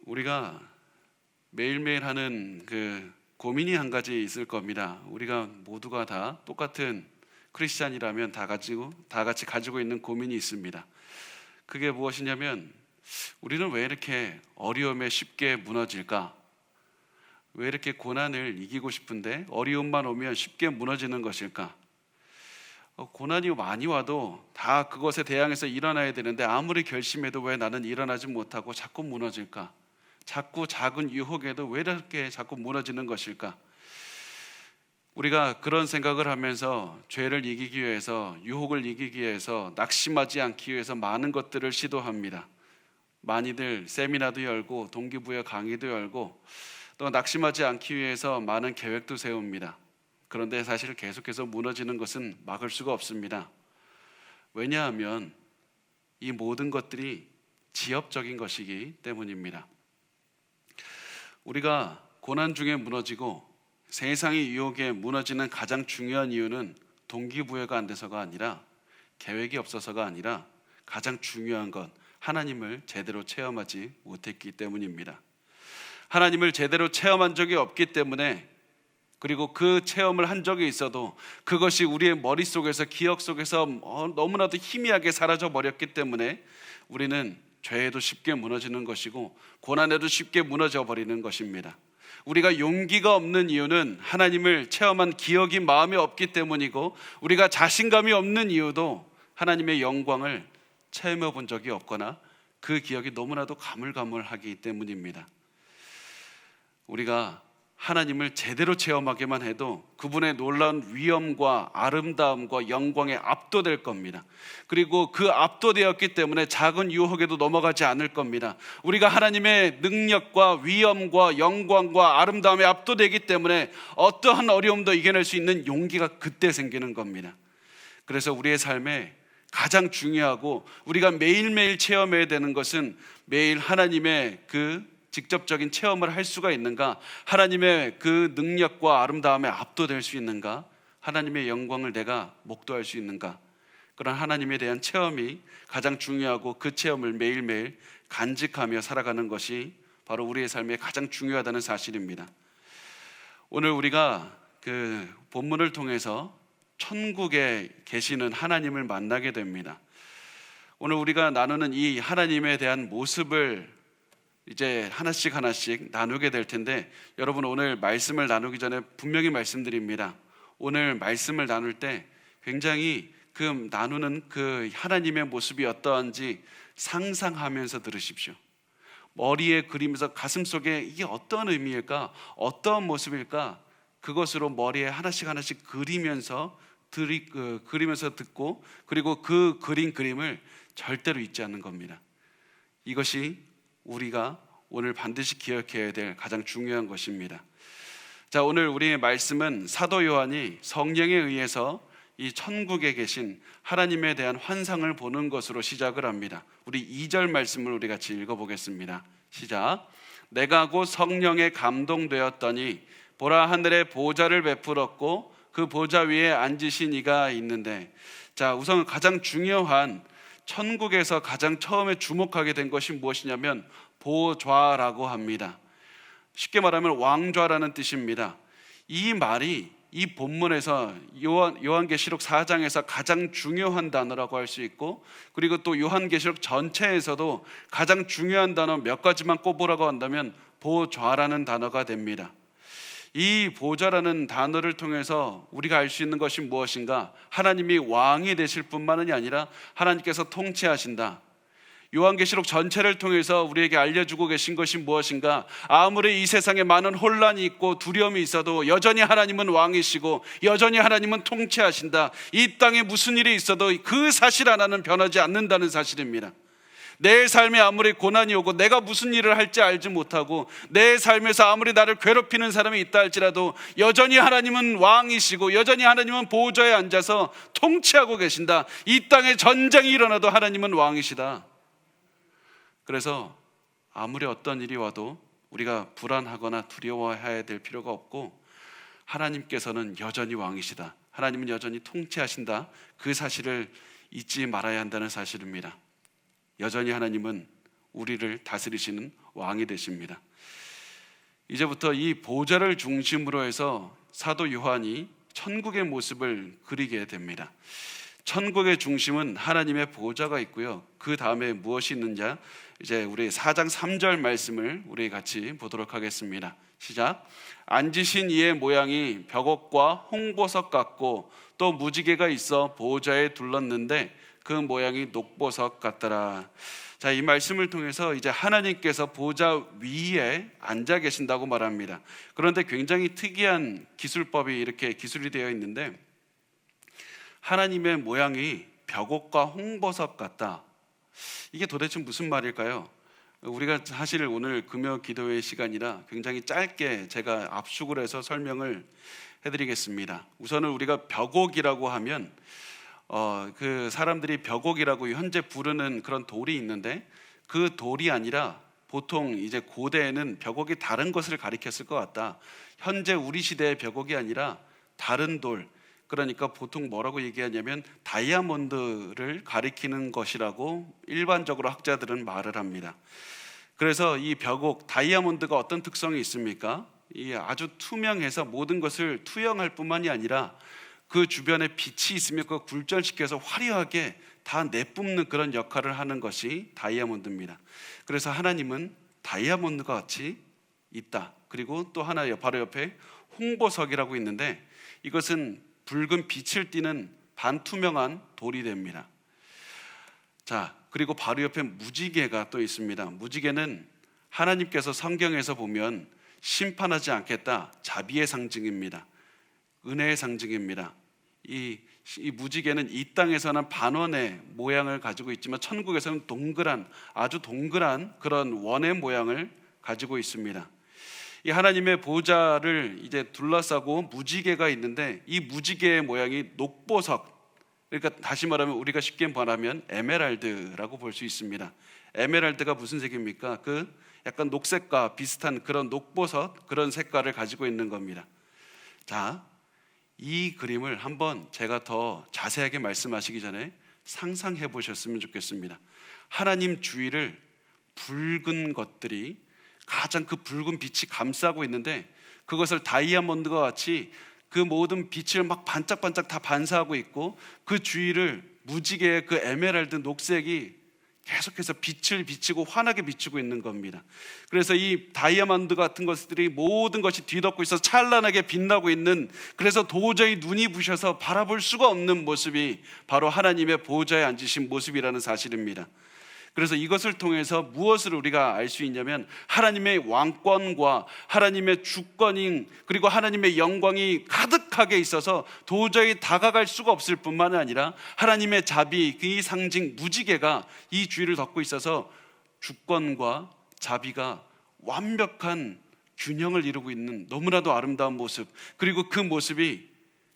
우리가 매일매일 하는 그 고민이 한 가지 있을 겁니다. 우리가 모두가 다 똑같은 크리스찬이라면 다 같이 가지고 있는 고민이 있습니다. 그게 무엇이냐면, 우리는 왜 이렇게 어려움에 쉽게 무너질까? 왜 이렇게 고난을 이기고 싶은데 어려움만 오면 쉽게 무너지는 것일까? 고난이 많이 와도 다 그것에 대항해서 일어나야 되는데 아무리 결심해도 왜 나는 일어나지 못하고 자꾸 무너질까? 자꾸 작은 유혹에도 왜 이렇게 자꾸 무너지는 것일까? 우리가 그런 생각을 하면서 죄를 이기기 위해서, 유혹을 이기기 위해서, 낙심하지 않기 위해서 많은 것들을 시도합니다. 많이들 세미나도 열고 동기부여 강의도 열고 또 낙심하지 않기 위해서 많은 계획도 세웁니다. 그런데 사실 계속해서 무너지는 것은 막을 수가 없습니다. 왜냐하면 이 모든 것들이 지엽적인 것이기 때문입니다. 우리가 고난 중에 무너지고 세상의 유혹에 무너지는 가장 중요한 이유는 동기부여가 안 돼서가 아니라, 계획이 없어서가 아니라, 가장 중요한 건 하나님을 제대로 체험하지 못했기 때문입니다. 하나님을 제대로 체험한 적이 없기 때문에, 그리고 그 체험을 한 적이 있어도 그것이 우리의 머릿속에서, 기억 속에서 너무나도 희미하게 사라져 버렸기 때문에 우리는 죄에도 쉽게 무너지는 것이고 고난에도 쉽게 무너져 버리는 것입니다. 우리가 용기가 없는 이유는 하나님을 체험한 기억이 마음에 없기 때문이고, 우리가 자신감이 없는 이유도 하나님의 영광을 체험해 본 적이 없거나 그 기억이 너무나도 가물가물하기 때문입니다. 우리가 하나님을 제대로 체험하기만 해도 그분의 놀라운 위엄과 아름다움과 영광에 압도될 겁니다. 그리고 그 압도되었기 때문에 작은 유혹에도 넘어가지 않을 겁니다. 우리가 하나님의 능력과 위엄과 영광과 아름다움에 압도되기 때문에 어떠한 어려움도 이겨낼 수 있는 용기가 그때 생기는 겁니다. 그래서 우리의 삶에 가장 중요하고 우리가 매일매일 체험해야 되는 것은, 매일 하나님의 그 직접적인 체험을 할 수가 있는가? 하나님의 그 능력과 아름다움에 압도될 수 있는가? 하나님의 영광을 내가 목도할 수 있는가? 그런 하나님에 대한 체험이 가장 중요하고, 그 체험을 매일매일 간직하며 살아가는 것이 바로 우리의 삶에 가장 중요하다는 사실입니다. 오늘 우리가 그 본문을 통해서 천국에 계시는 하나님을 만나게 됩니다. 오늘 우리가 나누는 이 하나님에 대한 모습을 이제 하나씩 나누게 될 텐데, 여러분, 오늘 말씀을 나누기 전에 분명히 말씀드립니다. 오늘 말씀을 나눌 때 굉장히 그 나누는 그 하나님의 모습이 어떠한지 상상하면서 들으십시오. 머리에 그리면서 가슴속에 이게 어떤 의미일까, 어떤 모습일까, 그것으로 머리에 하나씩 그리면서 듣고, 그리고 그 그린 그림을 절대로 잊지 않는 겁니다. 이것이 우리가 오늘 반드시 기억해야 될 가장 중요한 것입니다. 자, 오늘 우리의 말씀은 사도 요한이 성령에 의해서 이 천국에 계신 하나님에 대한 환상을 보는 것으로 시작을 합니다. 우리 2절 말씀을 우리 같이 읽어보겠습니다. 시작. 내가 곧 성령에 감동되었더니 보라, 하늘에 보좌를 베풀었고 그 보좌 위에 앉으신 이가 있는데. 자, 우선 가장 중요한, 천국에서 가장 처음에 주목하게 된 것이 무엇이냐면 보좌라고 합니다. 쉽게 말하면 왕좌라는 뜻입니다. 이 말이 이 본문에서 요한계시록 4장에서 가장 중요한 단어라고 할 수 있고, 그리고 또 요한계시록 전체에서도 가장 중요한 단어 몇 가지만 꼽으라고 한다면 보좌라는 단어가 됩니다. 이 보좌라는 단어를 통해서 우리가 알 수 있는 것이 무엇인가? 하나님이 왕이 되실 뿐만이 아니라 하나님께서 통치하신다. 요한계시록 전체를 통해서 우리에게 알려주고 계신 것이 무엇인가? 아무리 이 세상에 많은 혼란이 있고 두려움이 있어도 여전히 하나님은 왕이시고 여전히 하나님은 통치하신다. 이 땅에 무슨 일이 있어도 그 사실 하나는 변하지 않는다는 사실입니다. 내 삶에 아무리 고난이 오고 내가 무슨 일을 할지 알지 못하고 내 삶에서 아무리 나를 괴롭히는 사람이 있다 할지라도 여전히 하나님은 왕이시고 여전히 하나님은 보좌에 앉아서 통치하고 계신다. 이 땅에 전쟁이 일어나도 하나님은 왕이시다. 그래서 아무리 어떤 일이 와도 우리가 불안하거나 두려워해야 될 필요가 없고, 하나님께서는 여전히 왕이시다, 하나님은 여전히 통치하신다, 그 사실을 잊지 말아야 한다는 사실입니다. 여전히 하나님은 우리를 다스리시는 왕이 되십니다. 이제부터 이 보좌를 중심으로 해서 사도 요한이 천국의 모습을 그리게 됩니다. 천국의 중심은 하나님의 보좌가 있고요. 그 다음에 무엇이 있는지 이제 우리 4장 3절 말씀을 우리 같이 보도록 하겠습니다. 시작. 앉으신 이의 모양이 벽옥과 홍보석 같고 또 무지개가 있어 보좌에 둘렀는데 그 모양이 녹보석 같더라. 자, 이 말씀을 통해서 이제 하나님께서 보좌 위에 앉아 계신다고 말합니다. 그런데 굉장히 특이한 기술법이 이렇게 기술이 되어 있는데, 하나님의 모양이 벽옥과 홍보석 같다. 이게 도대체 무슨 말일까요? 우리가 사실 오늘 금요 기도회 시간이라 굉장히 짧게 제가 압축을 해서 설명을 해드리겠습니다. 우선은 우리가 벽옥이라고 하면 그 사람들이 벽옥이라고 현재 부르는 그런 돌이 있는데, 그 돌이 아니라 보통 이제 고대에는 벽옥이 다른 것을 가리켰을 것 같다. 현재 우리 시대의 벽옥이 아니라 다른 돌, 그러니까 보통 뭐라고 얘기하냐면 다이아몬드를 가리키는 것이라고 일반적으로 학자들은 말을 합니다. 그래서 이 벽옥, 다이아몬드가 어떤 특성이 있습니까? 이 아주 투명해서 모든 것을 투영할 뿐만이 아니라 그 주변에 빛이 있으면 그걸 굴절시켜서 화려하게 다 내뿜는 그런 역할을 하는 것이 다이아몬드입니다. 그래서 하나님은 다이아몬드가 같이 있다. 그리고 또 하나 바로 옆에 홍보석이라고 있는데, 이것은 붉은 빛을 띠는 반투명한 돌이 됩니다. 자, 그리고 바로 옆에 무지개가 또 있습니다. 무지개는 하나님께서 성경에서 보면 심판하지 않겠다, 자비의 상징입니다. 은혜의 상징입니다. 이 무지개는 이 땅에서는 반원의 모양을 가지고 있지만 천국에서는 아주 동그란 그런 원의 모양을 가지고 있습니다. 이 하나님의 보좌를 이제 둘러싸고 무지개가 있는데, 이 무지개의 모양이 녹보석, 그러니까 다시 말하면 우리가 쉽게 말하면 에메랄드라고 볼 수 있습니다. 에메랄드가 무슨 색입니까? 그 약간 녹색과 비슷한 그런 녹보석, 그런 색깔을 가지고 있는 겁니다. 자, 이 그림을 한번 제가 더 자세하게 말씀하시기 전에 상상해 보셨으면 좋겠습니다. 하나님 주위를 붉은 것들이, 가장 그 붉은 빛이 감싸고 있는데, 그것을 다이아몬드와 같이 그 모든 빛을 막 반짝반짝 다 반사하고 있고, 그 주위를 무지개의 그 에메랄드 녹색이 계속해서 빛을 비치고 환하게 비추고 있는 겁니다. 그래서 이 다이아몬드 같은 것들이 모든 것이 뒤덮고 있어서 찬란하게 빛나고 있는, 그래서 도저히 눈이 부셔서 바라볼 수가 없는 모습이 바로 하나님의 보좌에 앉으신 모습이라는 사실입니다. 그래서 이것을 통해서 무엇을 우리가 알 수 있냐면, 하나님의 왕권과 하나님의 주권인, 그리고 하나님의 영광이 가득하게 있어서 도저히 다가갈 수가 없을 뿐만 아니라 하나님의 자비, 이 상징 무지개가 이 주위를 덮고 있어서 주권과 자비가 완벽한 균형을 이루고 있는 너무나도 아름다운 모습, 그리고 그 모습이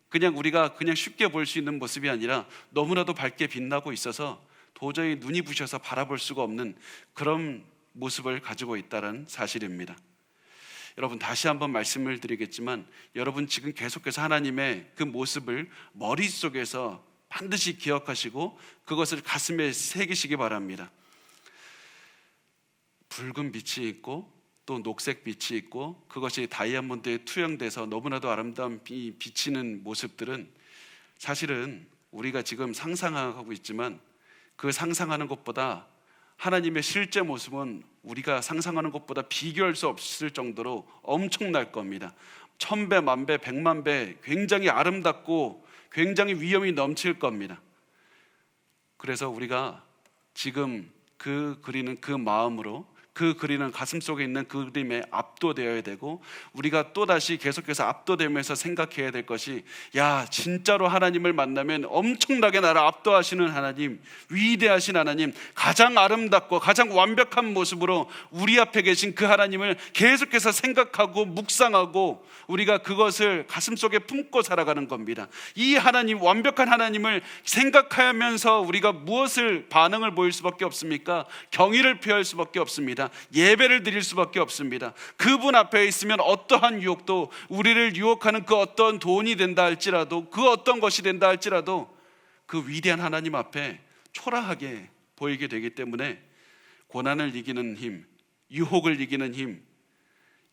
그냥 우리가 그냥 쉽게 볼 수 있는 모습이 아니라 너무나도 밝게 빛나고 있어서 도저히 눈이 부셔서 바라볼 수가 없는 그런 모습을 가지고 있다는 사실입니다. 여러분, 다시 한번 말씀을 드리겠지만, 여러분 지금 계속해서 하나님의 그 모습을 머릿속에서 반드시 기억하시고 그것을 가슴에 새기시기 바랍니다. 붉은 빛이 있고 또 녹색 빛이 있고, 그것이 다이아몬드에 투영돼서 너무나도 아름다운 비치는 모습들은 사실은 우리가 지금 상상하고 있지만, 그 상상하는 것보다 하나님의 실제 모습은 우리가 상상하는 것보다 비교할 수 없을 정도로 엄청날 겁니다. 1000배, 만배, 100만배 굉장히 아름답고 굉장히 위엄이 넘칠 겁니다. 그래서 우리가 지금 그 그리는 그 마음으로, 그 그리는 가슴 속에 있는 그 그림에 압도되어야 되고, 우리가 또다시 계속해서 압도되면서 생각해야 될 것이, 야, 진짜로 하나님을 만나면 엄청나게 나를 압도하시는 하나님, 위대하신 하나님, 가장 아름답고 가장 완벽한 모습으로 우리 앞에 계신 그 하나님을 계속해서 생각하고 묵상하고 우리가 그것을 가슴 속에 품고 살아가는 겁니다. 이 하나님, 완벽한 하나님을 생각하면서 우리가 무엇을 반응을 보일 수밖에 없습니까? 경의를 표할 수밖에 없습니다. 예배를 드릴 수밖에 없습니다. 그분 앞에 있으면 어떠한 유혹도, 우리를 유혹하는 그 어떤 돈이 된다 할지라도, 그 어떤 것이 된다 할지라도 그 위대한 하나님 앞에 초라하게 보이게 되기 때문에 고난을 이기는 힘, 유혹을 이기는 힘,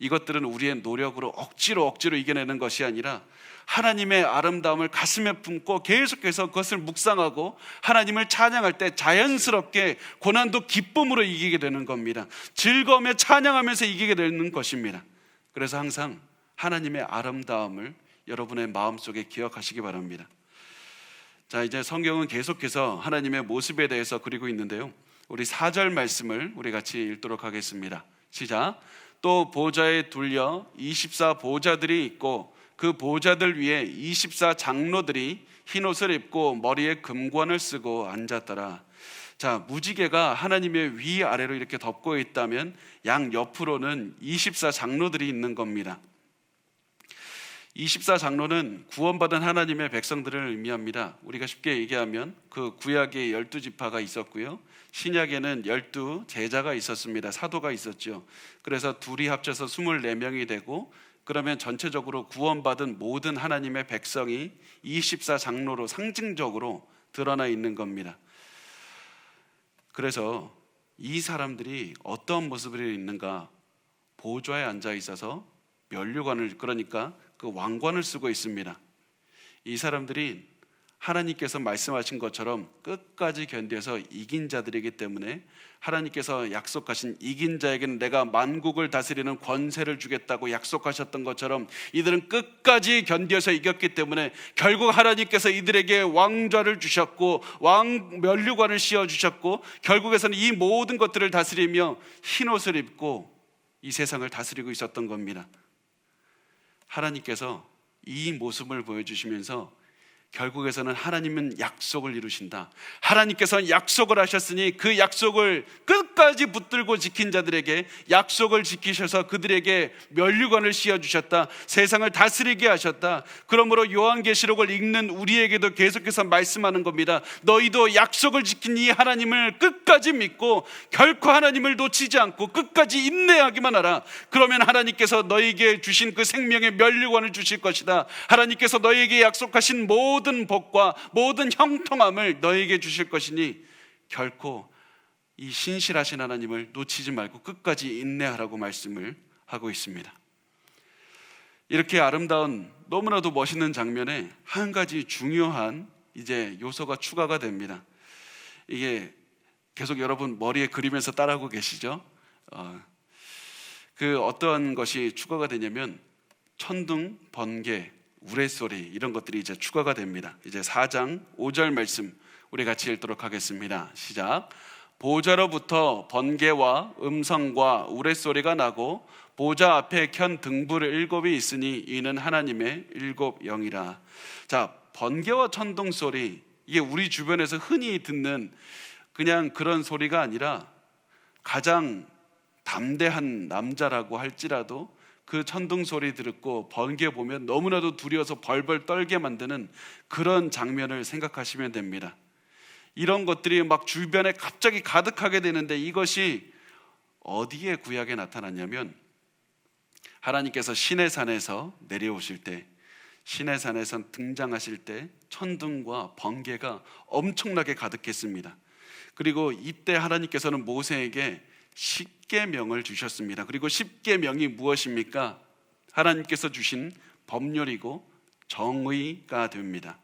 이것들은 우리의 노력으로 억지로 이겨내는 것이 아니라 하나님의 아름다움을 가슴에 품고 계속해서 그것을 묵상하고 하나님을 찬양할 때 자연스럽게 고난도 기쁨으로 이기게 되는 겁니다. 즐거움에 찬양하면서 이기게 되는 것입니다. 그래서 항상 하나님의 아름다움을 여러분의 마음속에 기억하시기 바랍니다. 자, 이제 성경은 계속해서 하나님의 모습에 대해서 그리고 있는데요, 우리 4절 말씀을 우리 같이 읽도록 하겠습니다. 시작. 또 보좌에 둘려 24 보좌들이 있고 그 보좌들 위에 24 장로들이 흰옷을 입고 머리에 금관을 쓰고 앉았더라. 자, 무지개가 하나님의 위아래로 이렇게 덮고 있다면 양 옆으로는 24 장로들이 있는 겁니다. 24 장로는 구원받은 하나님의 백성들을 의미합니다. 우리가 쉽게 얘기하면 그 구약에 12지파가 있었고요, 신약에는 12 제자가 있었습니다. 사도가 있었죠. 그래서 둘이 합쳐서 24명이 되고, 그러면 전체적으로 구원받은 모든 하나님의 백성이 24 장로로 상징적으로 드러나 있는 겁니다. 그래서 이 사람들이 어떤 모습으로 있는가? 보좌에 앉아 있어서 면류관을, 그러니까 그 왕관을 쓰고 있습니다. 이 사람들이 하나님께서 말씀하신 것처럼 끝까지 견뎌서 이긴 자들이기 때문에 하나님께서 약속하신 이긴 자에게는 내가 만국을 다스리는 권세를 주겠다고 약속하셨던 것처럼 이들은 끝까지 견뎌서 이겼기 때문에 결국 하나님께서 이들에게 왕좌를 주셨고 왕 면류관을 씌워주셨고, 결국에서는 이 모든 것들을 다스리며 흰옷을 입고 이 세상을 다스리고 있었던 겁니다. 하나님께서 이 모습을 보여주시면서 결국에서는 하나님은 약속을 이루신다. 하나님께서 약속을 하셨으니 그 약속을 끝까지 붙들고 지킨 자들에게 약속을 지키셔서 그들에게 면류관을 씌워주셨다. 세상을 다스리게 하셨다. 그러므로 요한계시록을 읽는 우리에게도 계속해서 말씀하는 겁니다. 너희도 약속을 지킨 이 하나님을 끝까지 믿고 결코 하나님을 놓치지 않고 끝까지 인내하기만 하라. 그러면 하나님께서 너희에게 주신 그 생명의 면류관을 주실 것이다. 하나님께서 너희에게 약속하신 모든 복과 모든 형통함을 너에게 주실 것이니 결코 이 신실하신 하나님을 놓치지 말고 끝까지 인내하라고 말씀을 하고 있습니다. 이렇게 아름다운 너무나도 멋있는 장면에 한 가지 중요한 이제 요소가 추가가 됩니다. 이게 계속 여러분 머리에 그리면서 따라하고 계시죠? 그 어떠한 것이 추가가 되냐면 천둥, 번개, 우레소리, 이런 것들이 이제 추가가 됩니다. 이제 4장 5절 말씀 우리 같이 읽도록 하겠습니다. 시작. 보좌로부터 번개와 음성과 우레소리가 나고 보좌 앞에 켠 등불 7이 있으니 이는 하나님의 7 영이라. 자, 번개와 천둥 소리, 이게 우리 주변에서 흔히 듣는 그냥 그런 소리가 아니라 가장 담대한 남자라고 할지라도 그 천둥 소리 듣고 번개 보면 너무나도 두려워서 벌벌 떨게 만드는 그런 장면을 생각하시면 됩니다. 이런 것들이 막 주변에 갑자기 가득하게 되는데 이것이 어디에 구약에 나타났냐면 하나님께서 시내산에서 내려오실 때, 시내산에서 등장하실 때 천둥과 번개가 엄청나게 가득했습니다. 그리고 이때 하나님께서는 모세에게 십계명을 주셨습니다. 그리고 십계명이 무엇입니까? 하나님께서 주신 법률이고 정의가 됩니다.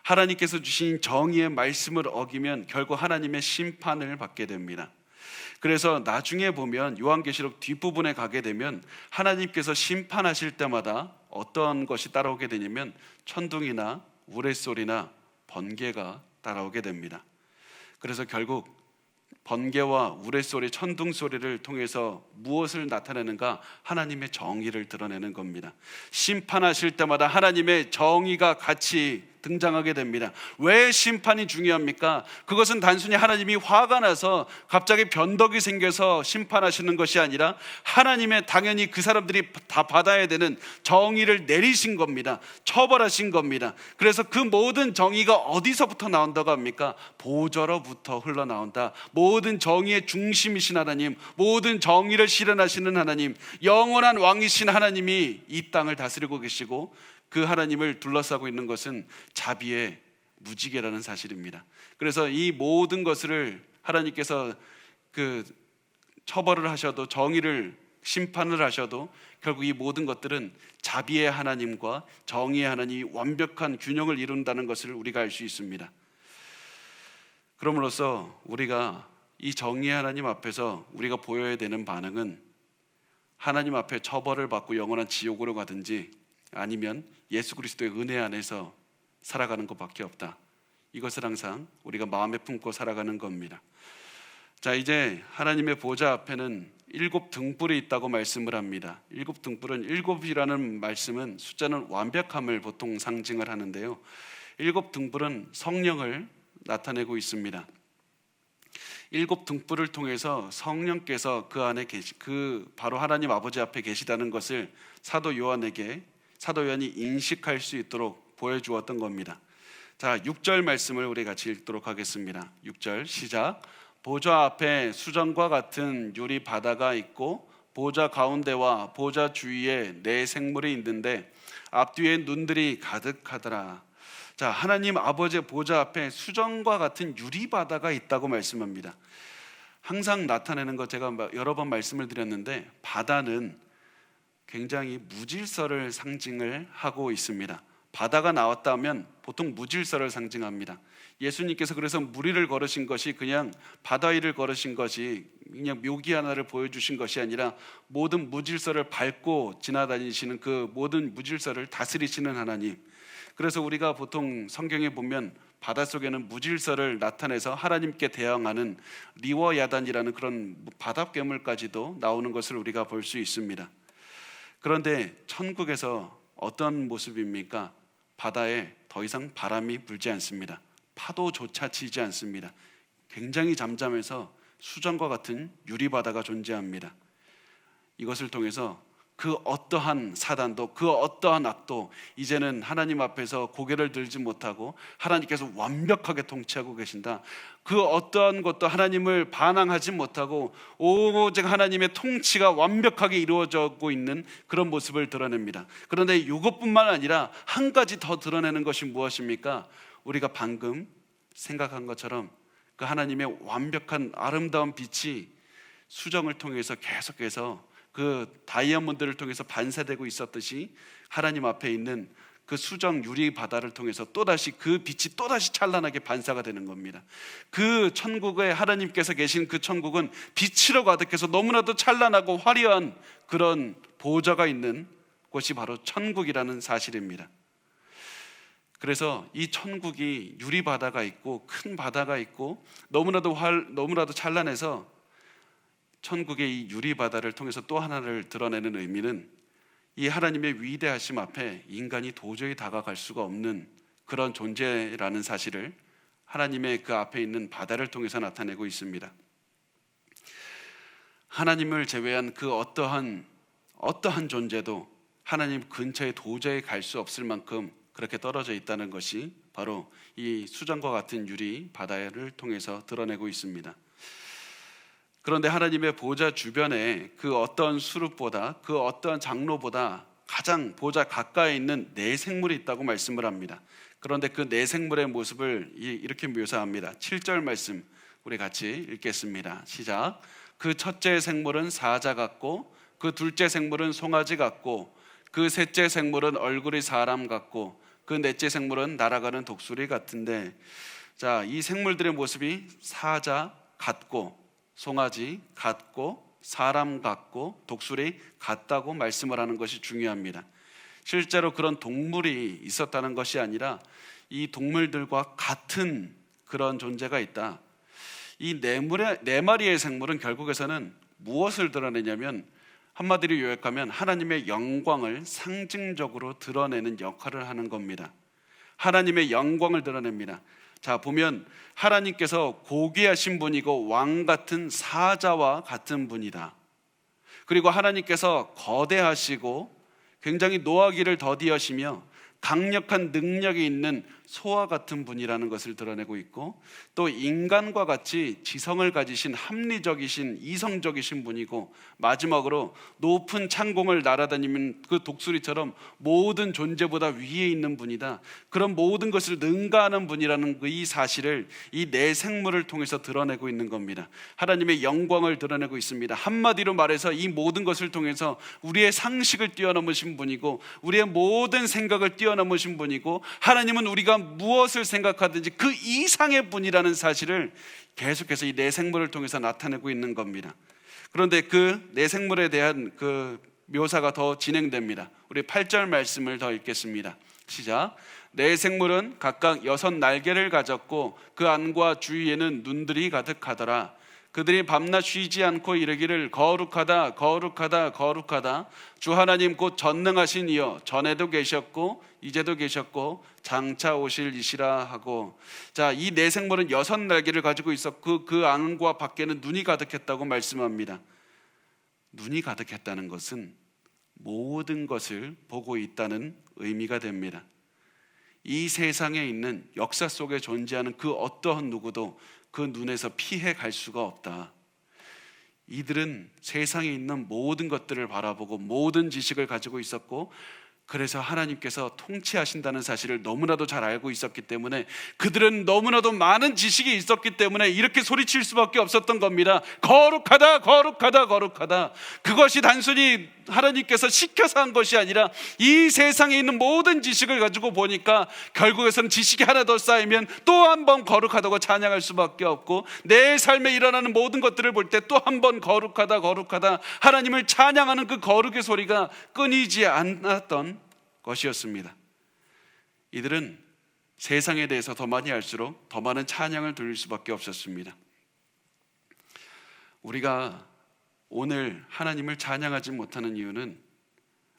하나님께서 주신 정의의 말씀을 어기면 결국 하나님의 심판을 받게 됩니다. 그래서 나중에 보면 요한계시록 뒷부분에 가게 되면 하나님께서 심판하실 때마다 어떤 것이 따라오게 되냐면 천둥이나 우레소리나 번개가 따라오게 됩니다. 그래서 결국 번개와 우레소리, 천둥소리를 통해서 무엇을 나타내는가? 하나님의 정의를 드러내는 겁니다. 심판하실 때마다 하나님의 정의가 같이 등장하게 됩니다. 왜 심판이 중요합니까? 그것은 단순히 하나님이 화가 나서 갑자기 변덕이 생겨서 심판하시는 것이 아니라 하나님의 당연히 그 사람들이 다 받아야 되는 정의를 내리신 겁니다. 처벌하신 겁니다. 그래서 그 모든 정의가 어디서부터 나온다고 합니까? 보좌로부터 흘러나온다. 모든 정의의 중심이신 하나님, 모든 정의를 실현하시는 하나님, 영원한 왕이신 하나님이 이 땅을 다스리고 계시고 그 하나님을 둘러싸고 있는 것은 자비의 무지개라는 사실입니다. 그래서 이 모든 것을 하나님께서 그 처벌을 하셔도, 정의를 심판을 하셔도 결국 이 모든 것들은 자비의 하나님과 정의의 하나님이 완벽한 균형을 이룬다는 것을 우리가 알 수 있습니다. 그럼으로써 우리가 이 정의의 하나님 앞에서 우리가 보여야 되는 반응은 하나님 앞에 처벌을 받고 영원한 지옥으로 가든지 아니면 예수 그리스도의 은혜 안에서 살아가는 것밖에 없다. 이것을 항상 우리가 마음에 품고 살아가는 겁니다. 자, 이제 하나님의 보좌 앞에는 7 등불이 있다고 말씀을 합니다. 7 등불은, 7이라는 말씀은 숫자는 완벽함을 보통 상징을 하는데요, 7 등불은 성령을 나타내고 있습니다. 7 등불을 통해서 성령께서 그 안에 바로 하나님 아버지 앞에 계시다는 것을 사도 요한이 인식할 수 있도록 보여주었던 겁니다. 자, 6절 말씀을 우리 같이 읽도록 하겠습니다. 6절 시작. 보좌 앞에 수정과 같은 유리 바다가 있고 보좌 가운데와 보좌 주위에 4 생물이 있는데 앞뒤에 눈들이 가득하더라. 자, 하나님 아버지의 보좌 앞에 수정과 같은 유리 바다가 있다고 말씀합니다. 항상 나타내는 것, 제가 여러 번 말씀을 드렸는데, 바다는 굉장히 무질서를 상징을 하고 있습니다. 바다가 나왔다면 보통 무질서를 상징합니다. 예수님께서 그래서 물 위를 걸으신 것이 그냥 바다 위를 걸으신 것이 그냥 묘기 하나를 보여주신 것이 아니라 모든 무질서를 밟고 지나다니시는, 그 모든 무질서를 다스리시는 하나님. 그래서 우리가 보통 성경에 보면 바닷속에는 무질서를 나타내서 하나님께 대항하는 리워야단이라는 그런 바다 괴물까지도 나오는 것을 우리가 볼 수 있습니다. 그런데 천국에서 어떤 모습입니까? 바다에 더 이상 바람이 불지 않습니다. 파도조차 치지 않습니다. 굉장히 잠잠해서 수정과 같은 유리바다가 존재합니다. 이것을 통해서 그 어떠한 사단도, 그 어떠한 악도 이제는 하나님 앞에서 고개를 들지 못하고 하나님께서 완벽하게 통치하고 계신다. 그 어떠한 것도 하나님을 반항하지 못하고 오직 하나님의 통치가 완벽하게 이루어지고 있는 그런 모습을 드러냅니다. 그런데 이것뿐만 아니라 한 가지 더 드러내는 것이 무엇입니까? 우리가 방금 생각한 것처럼 그 하나님의 완벽한 아름다운 빛이 수정을 통해서 계속해서 그 다이아몬드를 통해서 반사되고 있었듯이 하나님 앞에 있는 그 수정 유리 바다를 통해서 또다시 그 빛이 또다시 찬란하게 반사가 되는 겁니다. 그 천국에 하나님께서 계신 그 천국은 빛으로 가득해서 너무나도 찬란하고 화려한 그런 보좌가 있는 곳이 바로 천국이라는 사실입니다. 그래서 이 천국이 유리 바다가 있고 큰 바다가 있고 너무나도 찬란해서 천국의 이 유리 바다를 통해서 또 하나를 드러내는 의미는 이 하나님의 위대하심 앞에 인간이 도저히 다가갈 수가 없는 그런 존재라는 사실을 하나님의 그 앞에 있는 바다를 통해서 나타내고 있습니다. 하나님을 제외한 그 어떠한 존재도 하나님 근처에 도저히 갈 수 없을 만큼 그렇게 떨어져 있다는 것이 바로 이 수정과 같은 유리 바다를 통해서 드러내고 있습니다. 그런데 하나님의 보좌 주변에 그 어떤 수룹보다, 그 어떤 장로보다 가장 보좌 가까이 있는 4 생물이 있다고 말씀을 합니다. 그런데 그 4 생물의 모습을 이렇게 묘사합니다. 7절 말씀 우리 같이 읽겠습니다. 시작. 그 첫째 생물은 사자 같고 그 둘째 생물은 송아지 같고 그 셋째 생물은 얼굴이 사람 같고 그 넷째 생물은 날아가는 독수리 같은데, 자, 이 생물들의 모습이 사자 같고 송아지 같고 사람 같고 독수리 같다고 말씀을 하는 것이 중요합니다. 실제로 그런 동물이 있었다는 것이 아니라 이 동물들과 같은 그런 존재가 있다. 이 4마리의 생물은 결국에서는 무엇을 드러내냐면, 한마디로 요약하면 하나님의 영광을 상징적으로 드러내는 역할을 하는 겁니다. 하나님의 영광을 드러냅니다. 자, 보면 하나님께서 고귀하신 분이고 왕 같은 사자와 같은 분이다. 그리고 하나님께서 거대하시고 굉장히 노하기를 더디하시며 강력한 능력이 있는 소와 같은 분이라는 것을 드러내고 있고, 또 인간과 같이 지성을 가지신 합리적이신 이성적이신 분이고, 마지막으로 높은 창공을 날아다니는 그 독수리처럼 모든 존재보다 위에 있는 분이다, 그런 모든 것을 능가하는 분이라는 이 사실을 이 네 생물을 통해서 드러내고 있는 겁니다. 하나님의 영광을 드러내고 있습니다. 한마디로 말해서 이 모든 것을 통해서 우리의 상식을 뛰어넘으신 분이고, 우리의 모든 생각을 뛰어넘으신 분이고, 하나님은 우리가 무엇을 생각하든지 그 이상의 분이라는 사실을 계속해서 이 네 생물을 통해서 나타내고 있는 겁니다. 그런데 그 네 생물에 대한 그 묘사가 더 진행됩니다. 우리 8절 말씀을 더 읽겠습니다. 시작. 네 생물은 각각 6 날개를 가졌고 그 안과 주위에는 눈들이 가득하더라. 그들이 밤낮 쉬지 않고 이르기를 거룩하다 거룩하다 거룩하다, 주 하나님 곧 전능하신 이여, 전에도 계셨고 이제도 계셨고 장차 오실 이시라 하고. 자, 이 네 생물은 6 날개를 가지고 있었고 그 안과 밖에는 눈이 가득했다고 말씀합니다. 눈이 가득했다는 것은 모든 것을 보고 있다는 의미가 됩니다. 이 세상에 있는 역사 속에 존재하는 그 어떠한 누구도 그 눈에서 피해 갈 수가 없다. 이들은 세상에 있는 모든 것들을 바라보고 모든 지식을 가지고 있었고, 그래서 하나님께서 통치하신다는 사실을 너무나도 잘 알고 있었기 때문에, 그들은 너무나도 많은 지식이 있었기 때문에 이렇게 소리칠 수밖에 없었던 겁니다. 거룩하다 거룩하다 거룩하다. 그것이 단순히 하나님께서 시켜서 한 것이 아니라 이 세상에 있는 모든 지식을 가지고 보니까 결국에서는 지식이 하나 더 쌓이면 또 한 번 거룩하다고 찬양할 수밖에 없고, 내 삶에 일어나는 모든 것들을 볼 때 또 한 번 거룩하다 거룩하다 하나님을 찬양하는 그 거룩의 소리가 끊이지 않았던 것이었습니다. 이들은 세상에 대해서 더 많이 알수록 더 많은 찬양을 돌릴 수밖에 없었습니다. 우리가 오늘 하나님을 찬양하지 못하는 이유는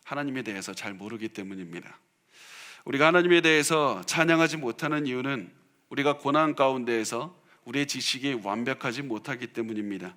하나님에 대해서 잘 모르기 때문입니다. 우리가 하나님에 대해서 찬양하지 못하는 이유는 우리가 고난 가운데에서 우리의 지식이 완벽하지 못하기 때문입니다.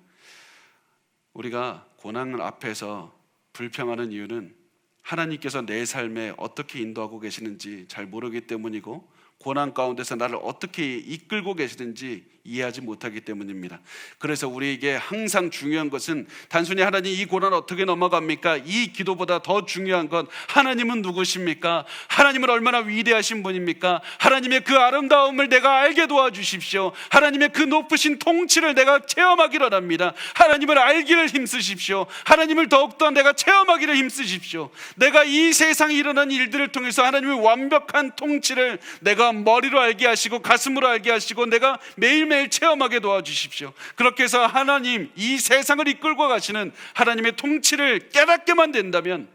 우리가 고난 앞에서 불평하는 이유는 하나님께서 내 삶에 어떻게 인도하고 계시는지 잘 모르기 때문이고, 고난 가운데서 나를 어떻게 이끌고 계시는지 이해하지 못하기 때문입니다. 그래서 우리에게 항상 중요한 것은 단순히 하나님 이 고난 어떻게 넘어갑니까? 이 기도보다 더 중요한 건 하나님은 누구십니까? 하나님은 얼마나 위대하신 분입니까? 하나님의 그 아름다움을 내가 알게 도와주십시오. 하나님의 그 높으신 통치를 내가 체험하기를 합니다. 하나님을 알기를 힘쓰십시오. 하나님을 더욱더 내가 체험하기를 힘쓰십시오. 내가 이 세상에 일어난 일들을 통해서 하나님의 완벽한 통치를 내가 머리로 알게 하시고 가슴으로 알게 하시고 내가 매일매일 체험하게 도와주십시오. 그렇게 해서 하나님, 이 세상을 이끌고 가시는 하나님의 통치를 깨닫게만 된다면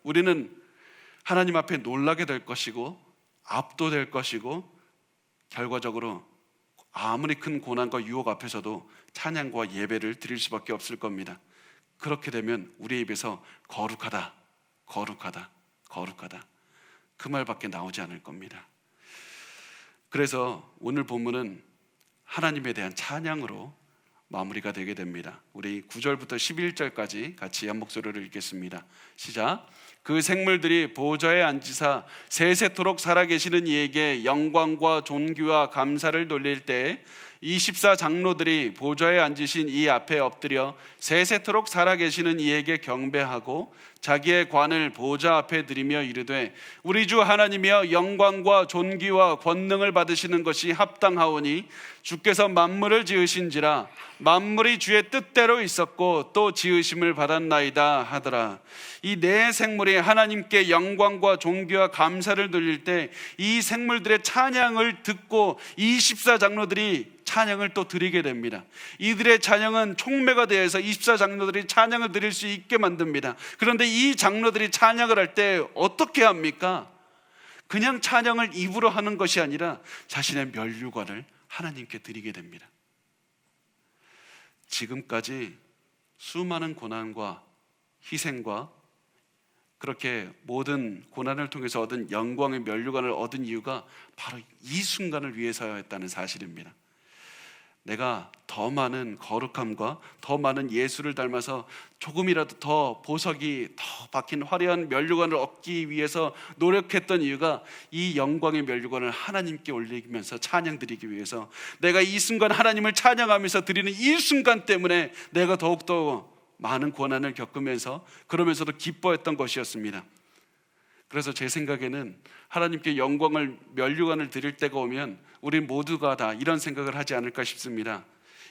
우리는 하나님 앞에 놀라게 될 것이고 압도될 것이고, 결과적으로 아무리 큰 고난과 유혹 앞에서도 찬양과 예배를 드릴 수밖에 없을 겁니다. 그렇게 되면 우리의 입에서 거룩하다 거룩하다 거룩하다 그 말밖에 나오지 않을 겁니다. 그래서 오늘 본문은 하나님에 대한 찬양으로 마무리가 되게 됩니다. 우리 9절부터 11절까지 같이 한 목소리를 읽겠습니다. 시작. 그 생물들이 보좌에 앉으사 세세토록 살아계시는 이에게 영광과 존귀와 감사를 돌릴 때 24 장로들이 보좌에 앉으신 이 앞에 엎드려 세세토록 살아계시는 이에게 경배하고 자기의 관을 보좌 앞에 드리며 이르되, 우리 주 하나님이여 영광과 존귀와 권능을 받으시는 것이 합당하오니 주께서 만물을 지으신지라 만물이 주의 뜻대로 있었고 또 지으심을 받았나이다 하더라. 이 네 생물이 하나님께 영광과 존귀와 감사를 돌릴 때 이 생물들의 찬양을 듣고 24 장로들이 찬양을 또 드리게 됩니다. 이들의 찬양은 촉매가 되어서 24 장로들이 찬양을 드릴 수 있게 만듭니다. 그런데 이 장로들이 찬양을 할 때 어떻게 합니까? 그냥 찬양을 입으로 하는 것이 아니라 자신의 면류관을 하나님께 드리게 됩니다. 지금까지 수많은 고난과 희생과 그렇게 모든 고난을 통해서 얻은 영광의 면류관을 얻은 이유가 바로 이 순간을 위해서였다는 사실입니다. 내가 더 많은 거룩함과 더 많은 예수를 닮아서 조금이라도 더 보석이 더 박힌 화려한 면류관을 얻기 위해서 노력했던 이유가 이 영광의 면류관을 하나님께 올리면서 찬양 드리기 위해서, 내가 이 순간 하나님을 찬양하면서 드리는 이 순간 때문에 내가 더욱더 많은 고난을 겪으면서 그러면서도 기뻐했던 것이었습니다. 그래서 제 생각에는 하나님께 영광을 면류관을 드릴 때가 오면 우리 모두가 다 이런 생각을 하지 않을까 싶습니다.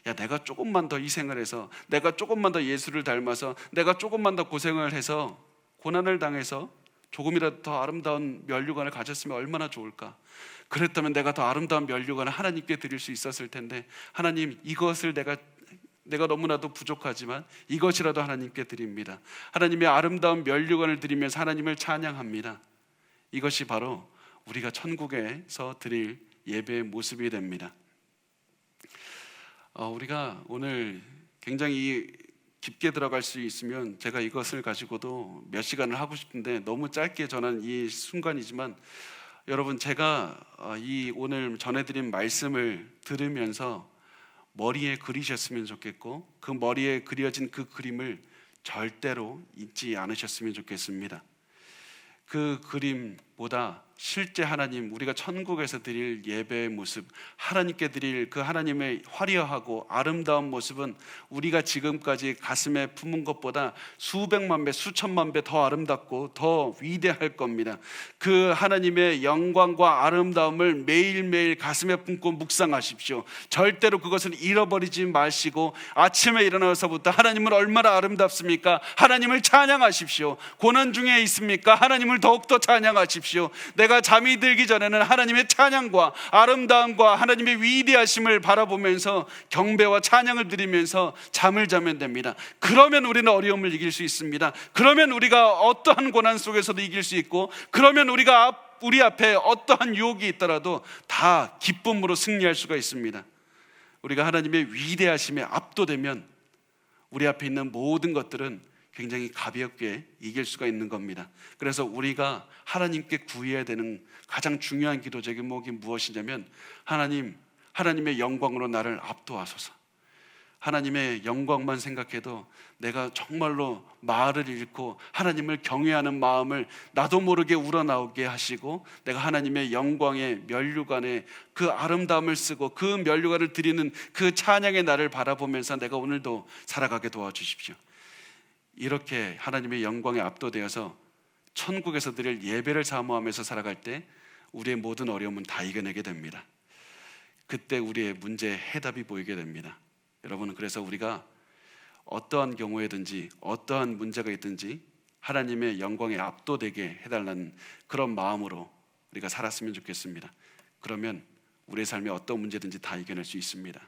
야, 내가 조금만 더 희생을 해서, 내가 조금만 더 예수를 닮아서, 내가 조금만 더 고생을 해서, 고난을 당해서 조금이라도 더 아름다운 면류관을 가졌으면 얼마나 좋을까. 그랬다면 내가 더 아름다운 면류관을 하나님께 드릴 수 있었을 텐데, 하나님, 이것을 내가 너무나도 부족하지만 이것이라도 하나님께 드립니다. 하나님의 아름다운 면류관을 드리면서 하나님을 찬양합니다. 이것이 바로 우리가 천국에서 드릴 예배의 모습이 됩니다. 우리가 오늘 굉장히 깊게 들어갈 수 있으면 제가 이것을 가지고도 몇 시간을 하고 싶은데 너무 짧게 전한 이 순간이지만, 여러분, 제가 이 오늘 전해드린 말씀을 들으면서 머리에 그리셨으면 좋겠고, 그 머리에 그려진 그 그림을 절대로 잊지 않으셨으면 좋겠습니다. 그 그림보다 실제 하나님, 우리가 천국에서 드릴 예배의 모습, 하나님께 드릴 그 하나님의 화려하고 아름다운 모습은 우리가 지금까지 가슴에 품은 것보다 수백만 배, 수천만 배 더 아름답고 더 위대할 겁니다. 그 하나님의 영광과 아름다움을 매일매일 가슴에 품고 묵상하십시오. 절대로 그것을 잃어버리지 마시고 아침에 일어나서부터 하나님은 얼마나 아름답습니까? 하나님을 찬양하십시오. 고난 중에 있습니까? 하나님을 더욱더 찬양하십시오. 내가 잠이 들기 전에는 하나님의 찬양과 아름다움과 하나님의 위대하심을 바라보면서 경배와 찬양을 드리면서 잠을 자면 됩니다. 그러면 우리는 어려움을 이길 수 있습니다. 그러면 우리가 어떠한 고난 속에서도 이길 수 있고, 그러면 우리 앞에 어떠한 유혹이 있더라도 다 기쁨으로 승리할 수가 있습니다. 우리가 하나님의 위대하심에 압도되면 우리 앞에 있는 모든 것들은 굉장히 가볍게 이길 수가 있는 겁니다. 그래서 우리가 하나님께 구해야 되는 가장 중요한 기도 제목이 무엇이냐면, 하나님의 영광으로 나를 압도하소서. 하나님의 영광만 생각해도 내가 정말로 말을 잃고 하나님을 경외하는 마음을 나도 모르게 우러나오게 하시고, 내가 하나님의 영광의 면류관에 그 아름다움을 쓰고 그 면류관을 드리는 그 찬양의 나를 바라보면서 내가 오늘도 살아가게 도와주십시오. 이렇게 하나님의 영광에 압도되어서 천국에서 드릴 예배를 사모하면서 살아갈 때 우리의 모든 어려움은 다 이겨내게 됩니다. 그때 우리의 문제의 해답이 보이게 됩니다. 여러분, 그래서 우리가 어떠한 경우에든지 어떠한 문제가 있든지 하나님의 영광에 압도되게 해달라는 그런 마음으로 우리가 살았으면 좋겠습니다. 그러면 우리의 삶에 어떤 문제든지 다 이겨낼 수 있습니다.